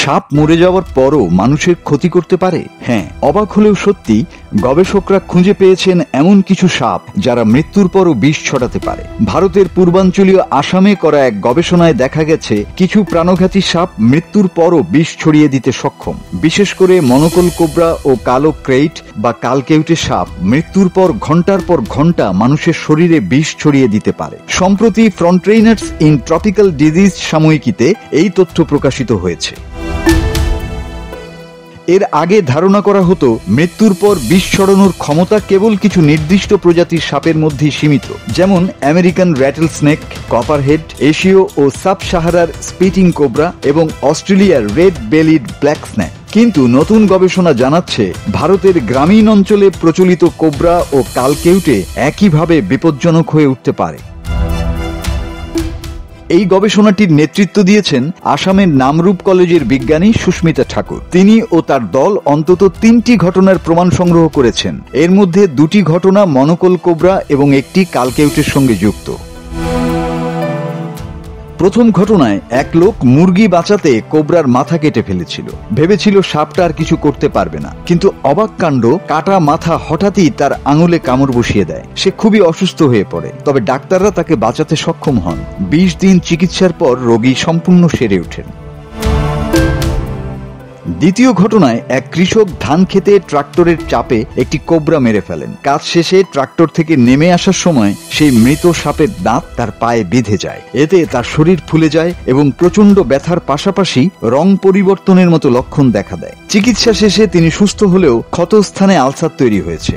সাপ মরে যাওয়ার পরও মানুষের ক্ষতি করতে পারে? হ্যাঁ, অবাক হলেও সত্যি, গবেষকরা খুঁজে পেয়েছেন এমন কিছু সাপ যারা মৃত্যুর পরও বিষ ছড়াতে পারে। ভারতের পূর্বাঞ্চলীয় আসামে করা এক গবেষণায় দেখা গেছে কিছু প্রাণঘাতী সাপ মৃত্যুর পরও বিষ ছড়িয়ে দিতে সক্ষম। বিশেষ করে মনোকল কোবরা ও কালো ক্রেইট বা কালকেউটে সাপ মৃত্যুর পর ঘন্টার পর ঘন্টা মানুষের শরীরে বিষ ছড়িয়ে দিতে পারে। সম্প্রতি ফ্রন্টরেইনার্স ইন ট্রপিক্যাল ডিজিজ সাময়িকীতে এই তথ্য প্রকাশিত হয়েছে। এর আগে ধারণা করা হতো মৃত্যুর পর বিষ ছড়ানোর ক্ষমতা কেবল কিছু নির্দিষ্ট প্রজাতির সাপের মধ্যেই সীমিত, যেমন আমেরিকান র্যাটল স্নেক, কপারহেড, এশীয় ও সাব সাহারার স্পিটিং কোবরা এবং অস্ট্রেলিয়ার রেড বেলিড ব্ল্যাক স্নেক। কিন্তু নতুন গবেষণা জানাচ্ছে ভারতের গ্রামীণ অঞ্চলে প্রচলিত কোবরা ও কালকেউটে একইভাবে বিপজ্জনক হয়ে উঠতে পারে। এই গবেষণাটির নেতৃত্ব দিয়েছেন আসামের নামরূপ কলেজের বিজ্ঞানী সুস্মিতা ঠাকুর। তিনি ও তার দল অন্তত 3টি ঘটনার প্রমাণ সংগ্রহ করেছেন। এর মধ্যে 2টি ঘটনা মনোকল কোবরা এবং একটি কালকেউটের সঙ্গে যুক্ত। প্রথম ঘটনায় এক লোক মুরগি বাঁচাতে কোবরার মাথা কেটে ফেলেছিল। ভেবেছিল সাপটা আর কিছু করতে পারবে না, কিন্তু অবাক কাণ্ড, কাটা মাথা হঠাৎই তার আঙুলে কামড় বসিয়ে দেয়। সে খুবই অসুস্থ হয়ে পড়ে, তবে ডাক্তাররা তাকে বাঁচাতে সক্ষম হন। 20 দিন চিকিৎসার পর রোগী সম্পূর্ণ সেরে ওঠেন। দ্বিতীয় ঘটনায় এক কৃষক ধান খেতে ট্রাক্টরের চাপে একটি কোবরা মেরে ফেলেন। কাজ শেষে ট্রাক্টর থেকে নেমে আসার সময় সেই মৃত সাপের দাঁত তার পায়ে বেঁধে যায়। এতে তার শরীর ফুলে যায় এবং প্রচন্ড ব্যথার পাশাপাশি রং পরিবর্তনের মতো লক্ষণ দেখা দেয়। চিকিৎসা শেষে তিনি সুস্থ হলেও ক্ষতস্থানে আলসার তৈরি হয়েছে।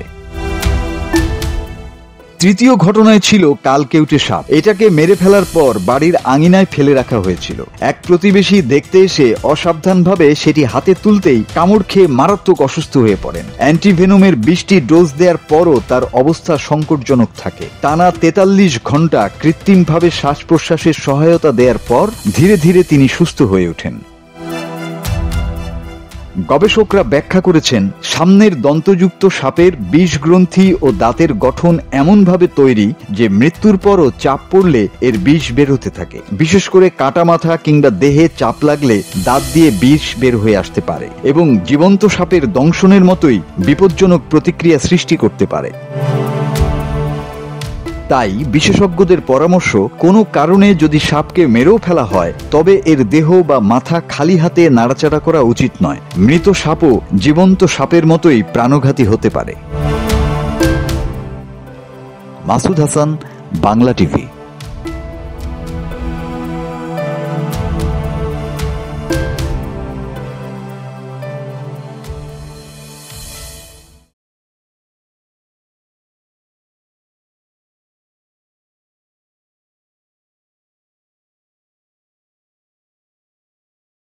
তৃতীয় ঘটনায় ছিল কালকেউটে সাপ। এটাকে মেরে ফেলার পর বাড়ির আঙিনায় ফেলে রাখা হয়েছিল। এক প্রতিবেশী দেখতে এসে অসাবধানভাবে সেটি হাতে তুলতেই কামড় খেয়ে মারাত্মক অসুস্থ হয়ে পড়েন। অ্যান্টিভেনমের 20টি ডোজ দেওয়ার পরও তার অবস্থা সংকটজনক থাকে। টানা 43 ঘন্টা কৃত্রিমভাবে শ্বাস প্রশ্বাসের সহায়তা দেওয়ার পর ধীরে ধীরে তিনি সুস্থ হয়ে ওঠেন। গবেষকরা ব্যাখ্যা করেছেন, সামনের দন্তযুক্ত সাপের বিষ গ্রন্থি ও দাঁতের গঠন এমনভাবে তৈরি যে মৃত্যুর পরও চাপ পড়লে এর বিষ বের হতে থাকে। বিশেষ করে কাটা মাথা কিংবা দেহে চাপ লাগলে দাঁত দিয়ে বিষ বের হয়ে আসতে পারে এবং জীবন্ত সাপের দংশনের মতোই বিপজ্জনক প্রতিক্রিয়া সৃষ্টি করতে পারে। তাই বিশেষজ্ঞদের পরামর্শ, কোনো কারণে যদি সাপকে মেরেও ফেলা হয় তবে এর দেহ বা মাথা খালি হাতে নাড়াচাড়া করা উচিত নয়। মৃত সাপও জীবন্ত সাপের মতোই প্রাণঘাতী হতে পারে। মাসুদ হাসান, বাংলা টিভি।